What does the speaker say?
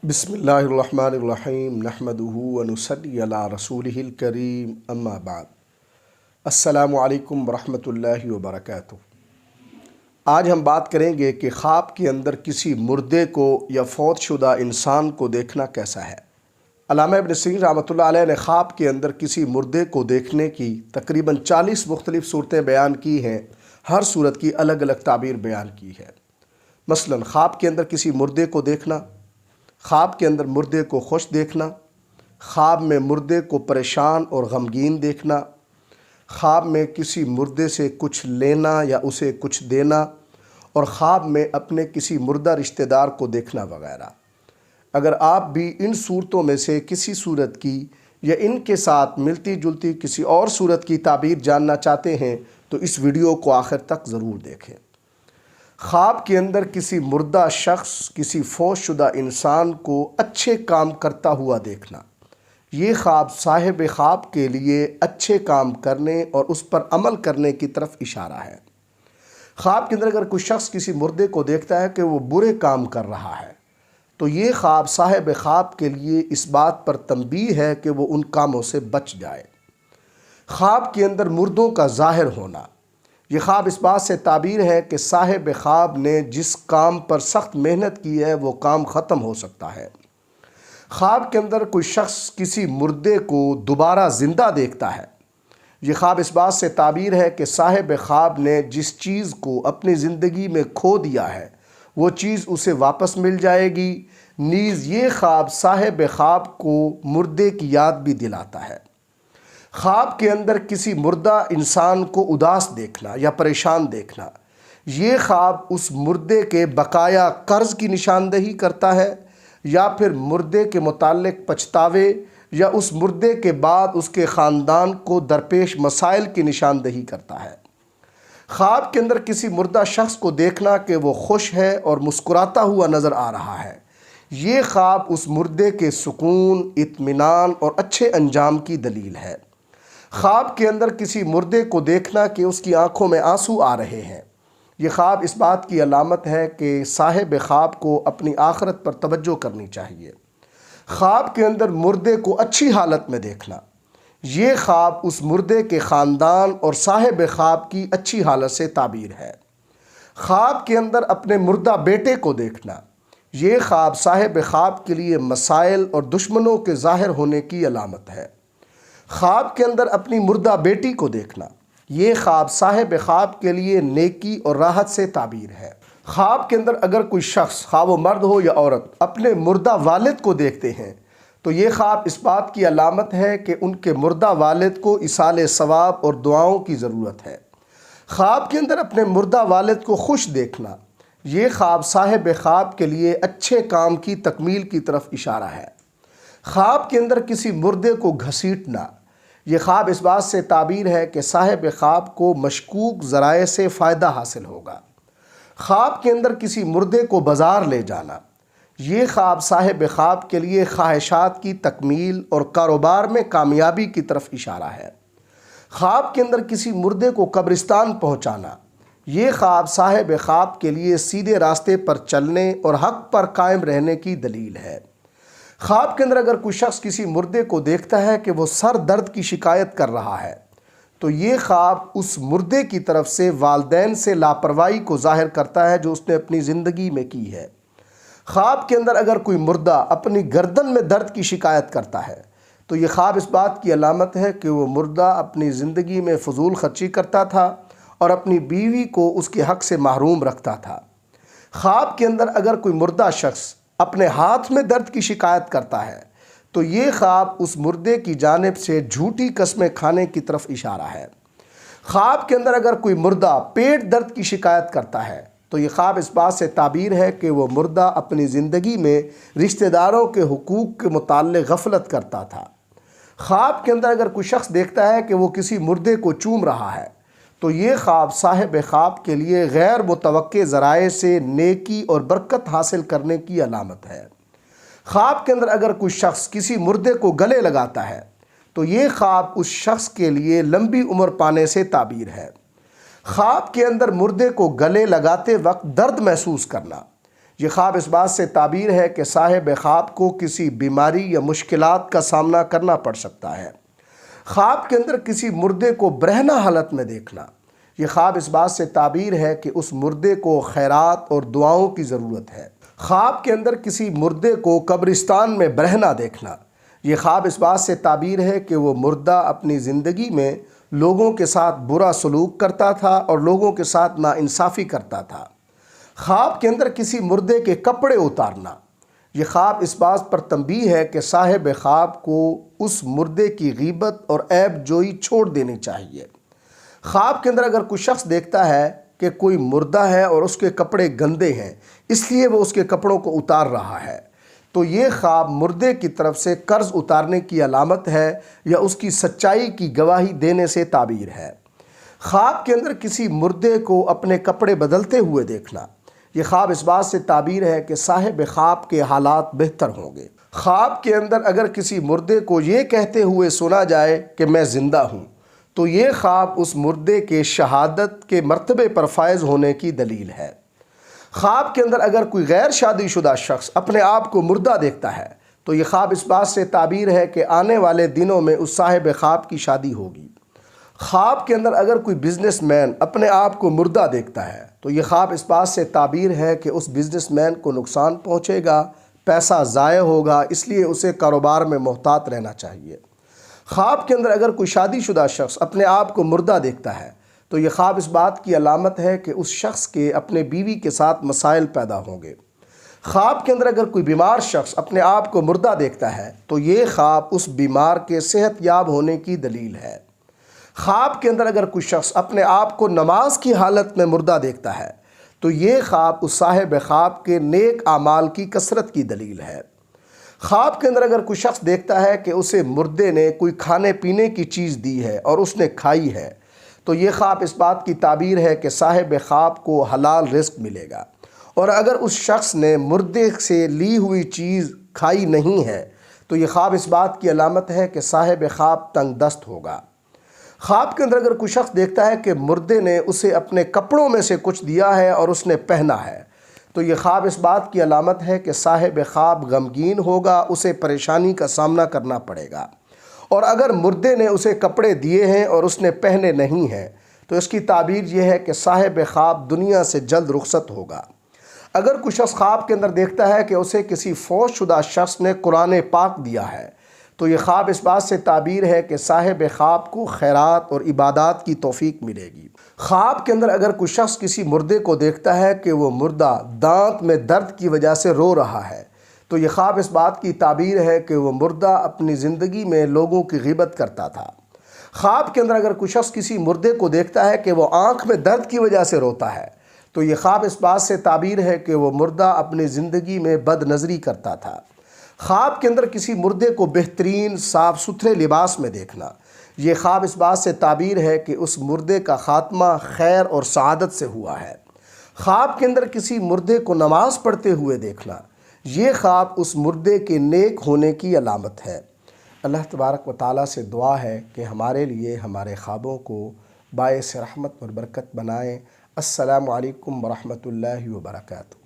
بسم اللہ الرحمن الرحیم نحمدہ ونصلی علی رسولہ الکریم اما بعد السلام علیکم ورحمۃ اللہ وبرکاتہ۔ آج ہم بات کریں گے کہ خواب کے اندر کسی مردے کو یا فوت شدہ انسان کو دیکھنا کیسا ہے۔ علامہ ابن سیرین رحمۃ اللہ علیہ نے خواب کے اندر کسی مردے کو دیکھنے کی تقریباً 40 مختلف صورتیں بیان کی ہیں۔ ہر صورت کی الگ الگ تعبیر بیان کی ہے۔ مثلاً خواب کے اندر کسی مردے کو دیکھنا، خواب کے اندر مردے کو خوش دیکھنا، خواب میں مردے کو پریشان اور غمگین دیکھنا، خواب میں کسی مردے سے کچھ لینا یا اسے کچھ دینا، اور خواب میں اپنے کسی مردہ رشتہ دار کو دیکھنا وغیرہ۔ اگر آپ بھی ان صورتوں میں سے کسی صورت کی یا ان کے ساتھ ملتی جلتی کسی اور صورت کی تعبیر جاننا چاہتے ہیں تو اس ویڈیو کو آخر تک ضرور دیکھیں۔ خواب کے اندر کسی مردہ شخص، کسی فوت شدہ انسان کو اچھے کام کرتا ہوا دیکھنا، یہ خواب صاحب خواب کے لیے اچھے کام کرنے اور اس پر عمل کرنے کی طرف اشارہ ہے۔ خواب کے اندر اگر کوئی شخص کسی مردے کو دیکھتا ہے کہ وہ برے کام کر رہا ہے تو یہ خواب صاحب خواب کے لیے اس بات پر تنبیہ ہے کہ وہ ان کاموں سے بچ جائے۔ خواب کے اندر مردوں کا ظاہر ہونا، یہ خواب اس بات سے تعبیر ہے کہ صاحب خواب نے جس کام پر سخت محنت کی ہے وہ کام ختم ہو سکتا ہے۔ خواب کے اندر کوئی شخص کسی مردے کو دوبارہ زندہ دیکھتا ہے، یہ خواب اس بات سے تعبیر ہے کہ صاحب خواب نے جس چیز کو اپنی زندگی میں کھو دیا ہے وہ چیز اسے واپس مل جائے گی۔ نیز یہ خواب صاحب خواب کو مردے کی یاد بھی دلاتا ہے۔ خواب کے اندر کسی مردہ انسان کو اداس دیکھنا یا پریشان دیکھنا، یہ خواب اس مردے کے بقایا قرض کی نشاندہی کرتا ہے یا پھر مردے کے متعلق پچھتاوے یا اس مردے کے بعد اس کے خاندان کو درپیش مسائل کی نشاندہی کرتا ہے۔ خواب کے اندر کسی مردہ شخص کو دیکھنا کہ وہ خوش ہے اور مسکراتا ہوا نظر آ رہا ہے، یہ خواب اس مردے کے سکون، اطمینان اور اچھے انجام کی دلیل ہے۔ خواب کے اندر کسی مردے کو دیکھنا کہ اس کی آنکھوں میں آنسو آ رہے ہیں، یہ خواب اس بات کی علامت ہے کہ صاحب خواب کو اپنی آخرت پر توجہ کرنی چاہیے۔ خواب کے اندر مردے کو اچھی حالت میں دیکھنا، یہ خواب اس مردے کے خاندان اور صاحب خواب کی اچھی حالت سے تعبیر ہے۔ خواب کے اندر اپنے مردہ بیٹے کو دیکھنا، یہ خواب صاحب خواب کے لیے مسائل اور دشمنوں کے ظاہر ہونے کی علامت ہے۔ خواب کے اندر اپنی مردہ بیٹی کو دیکھنا، یہ خواب صاحب خواب کے لیے نیکی اور راحت سے تعبیر ہے۔ خواب کے اندر اگر کوئی شخص، خواہ وہ مرد ہو یا عورت، اپنے مردہ والد کو دیکھتے ہیں تو یہ خواب اس بات کی علامت ہے کہ ان کے مردہ والد کو ایصال ثواب اور دعاؤں کی ضرورت ہے۔ خواب کے اندر اپنے مردہ والد کو خوش دیکھنا، یہ خواب صاحب خواب کے لیے اچھے کام کی تکمیل کی طرف اشارہ ہے۔ خواب کے اندر کسی مردے کو گھسیٹنا، یہ خواب اس بات سے تعبیر ہے کہ صاحب خواب کو مشکوک ذرائع سے فائدہ حاصل ہوگا۔ خواب کے اندر کسی مردے کو بازار لے جانا، یہ خواب صاحب خواب کے لیے خواہشات کی تکمیل اور کاروبار میں کامیابی کی طرف اشارہ ہے۔ خواب کے اندر کسی مردے کو قبرستان پہنچانا، یہ خواب صاحب خواب کے لیے سیدھے راستے پر چلنے اور حق پر قائم رہنے کی دلیل ہے۔ خواب کے اندر اگر کوئی شخص کسی مردے کو دیکھتا ہے کہ وہ سر درد کی شکایت کر رہا ہے تو یہ خواب اس مردے کی طرف سے والدین سے لاپرواہی کو ظاہر کرتا ہے جو اس نے اپنی زندگی میں کی ہے۔ خواب کے اندر اگر کوئی مردہ اپنی گردن میں درد کی شکایت کرتا ہے تو یہ خواب اس بات کی علامت ہے کہ وہ مردہ اپنی زندگی میں فضول خرچی کرتا تھا اور اپنی بیوی کو اس کے حق سے محروم رکھتا تھا۔ خواب کے اندر اگر کوئی مردہ شخص اپنے ہاتھ میں درد کی شکایت کرتا ہے تو یہ خواب اس مردے کی جانب سے جھوٹی قسمیں کھانے کی طرف اشارہ ہے۔ خواب کے اندر اگر کوئی مردہ پیٹ درد کی شکایت کرتا ہے تو یہ خواب اس بات سے تعبیر ہے کہ وہ مردہ اپنی زندگی میں رشتہ داروں کے حقوق کے متعلق غفلت کرتا تھا۔ خواب کے اندر اگر کوئی شخص دیکھتا ہے کہ وہ کسی مردے کو چوم رہا ہے تو یہ خواب صاحب خواب کے لیے غیر متوقع ذرائع سے نیکی اور برکت حاصل کرنے کی علامت ہے۔ خواب کے اندر اگر کوئی شخص کسی مردے کو گلے لگاتا ہے تو یہ خواب اس شخص کے لیے لمبی عمر پانے سے تعبیر ہے۔ خواب کے اندر مردے کو گلے لگاتے وقت درد محسوس کرنا، یہ خواب اس بات سے تعبیر ہے کہ صاحب خواب کو کسی بیماری یا مشکلات کا سامنا کرنا پڑ سکتا ہے۔ خواب کے اندر کسی مردے کو برہنہ حالت میں دیکھنا، یہ خواب اس بات سے تعبیر ہے کہ اس مردے کو خیرات اور دعاؤں کی ضرورت ہے۔ خواب کے اندر کسی مردے کو قبرستان میں برہنہ دیکھنا، یہ خواب اس بات سے تعبیر ہے کہ وہ مردہ اپنی زندگی میں لوگوں کے ساتھ برا سلوک کرتا تھا اور لوگوں کے ساتھ ناانصافی کرتا تھا۔ خواب کے اندر کسی مردے کے کپڑے اتارنا، یہ خواب اس بات پر تنبیہ ہے کہ صاحب خواب کو اس مردے کی غیبت اور عیب جوئی چھوڑ دینی چاہیے۔ خواب کے اندر اگر کوئی شخص دیکھتا ہے کہ کوئی مردہ ہے اور اس کے کپڑے گندے ہیں، اس لیے وہ اس کے کپڑوں کو اتار رہا ہے، تو یہ خواب مردے کی طرف سے قرض اتارنے کی علامت ہے یا اس کی سچائی کی گواہی دینے سے تعبیر ہے۔ خواب کے اندر کسی مردے کو اپنے کپڑے بدلتے ہوئے دیکھنا، یہ خواب اس بات سے تعبیر ہے کہ صاحب خواب کے حالات بہتر ہوں گے۔ خواب کے اندر اگر کسی مردے کو یہ کہتے ہوئے سنا جائے کہ میں زندہ ہوں، تو یہ خواب اس مردے کے شہادت کے مرتبے پر فائز ہونے کی دلیل ہے۔ خواب کے اندر اگر کوئی غیر شادی شدہ شخص اپنے آپ کو مردہ دیکھتا ہے، تو یہ خواب اس بات سے تعبیر ہے کہ آنے والے دنوں میں اس صاحب خواب کی شادی ہوگی۔ خواب کے اندر اگر کوئی بزنس مین اپنے آپ کو مردہ دیکھتا ہے، تو یہ خواب اس بات سے تعبیر ہے کہ اس بزنس مین کو نقصان پہنچے گا، پیسہ ضائع ہوگا، اس لیے اسے کاروبار میں محتاط رہنا چاہیے۔ خواب کے اندر اگر کوئی شادی شدہ شخص اپنے آپ کو مردہ دیکھتا ہے، تو یہ خواب اس بات کی علامت ہے کہ اس شخص کے اپنے بیوی کے ساتھ مسائل پیدا ہوں گے۔ خواب کے اندر اگر کوئی بیمار شخص اپنے آپ کو مردہ دیکھتا ہے، تو یہ خواب اس بیمار کے صحت یاب ہونے کی دلیل ہے۔ خواب کے اندر اگر کوئی شخص اپنے آپ کو نماز کی حالت میں مردہ دیکھتا ہے، تو یہ خواب اس صاحب خواب کے نیک اعمال کی کثرت کی دلیل ہے۔ خواب کے اندر اگر کوئی شخص دیکھتا ہے کہ اسے مردے نے کوئی کھانے پینے کی چیز دی ہے اور اس نے کھائی ہے، تو یہ خواب اس بات کی تعبیر ہے کہ صاحب خواب کو حلال رزق ملے گا۔ اور اگر اس شخص نے مردے سے لی ہوئی چیز کھائی نہیں ہے، تو یہ خواب اس بات کی علامت ہے کہ صاحب خواب تنگ دست ہوگا۔ خواب کے اندر اگر کوئی شخص دیکھتا ہے کہ مردے نے اسے اپنے کپڑوں میں سے کچھ دیا ہے اور اس نے پہنا ہے، تو یہ خواب اس بات کی علامت ہے کہ صاحب خواب غمگین ہوگا، اسے پریشانی کا سامنا کرنا پڑے گا۔ اور اگر مردے نے اسے کپڑے دیے ہیں اور اس نے پہنے نہیں ہیں، تو اس کی تعبیر یہ ہے کہ صاحب خواب دنیا سے جلد رخصت ہوگا۔ اگر کوئی شخص خواب کے اندر دیکھتا ہے کہ اسے کسی فوت شدہ شخص نے قرآن پاک دیا ہے، تو یہ خواب اس بات سے تعبیر ہے کہ صاحب خواب کو خیرات اور عبادات کی توفیق ملے گی۔ خواب کے اندر اگر کوئی شخص کسی مردے کو دیکھتا ہے کہ وہ مردہ دانت میں درد کی وجہ سے رو رہا ہے، تو یہ خواب اس بات کی تعبیر ہے کہ وہ مردہ اپنی زندگی میں لوگوں کی غیبت کرتا تھا۔ خواب کے اندر اگر کوئی شخص کسی مردے کو دیکھتا ہے کہ وہ آنکھ میں درد کی وجہ سے روتا ہے، تو یہ خواب اس بات سے تعبیر ہے کہ وہ مردہ اپنی زندگی میں بد نظری کرتا تھا۔ خواب کے اندر کسی مردے کو بہترین صاف ستھرے لباس میں دیکھنا، یہ خواب اس بات سے تعبیر ہے کہ اس مردے کا خاتمہ خیر اور سعادت سے ہوا ہے۔ خواب کے اندر کسی مردے کو نماز پڑھتے ہوئے دیکھنا، یہ خواب اس مردے کے نیک ہونے کی علامت ہے۔ اللہ تبارک و تعالیٰ سے دعا ہے کہ ہمارے لیے ہمارے خوابوں کو باعث رحمت اور برکت بنائیں۔ السلام علیکم ورحمۃ اللہ وبرکاتہ۔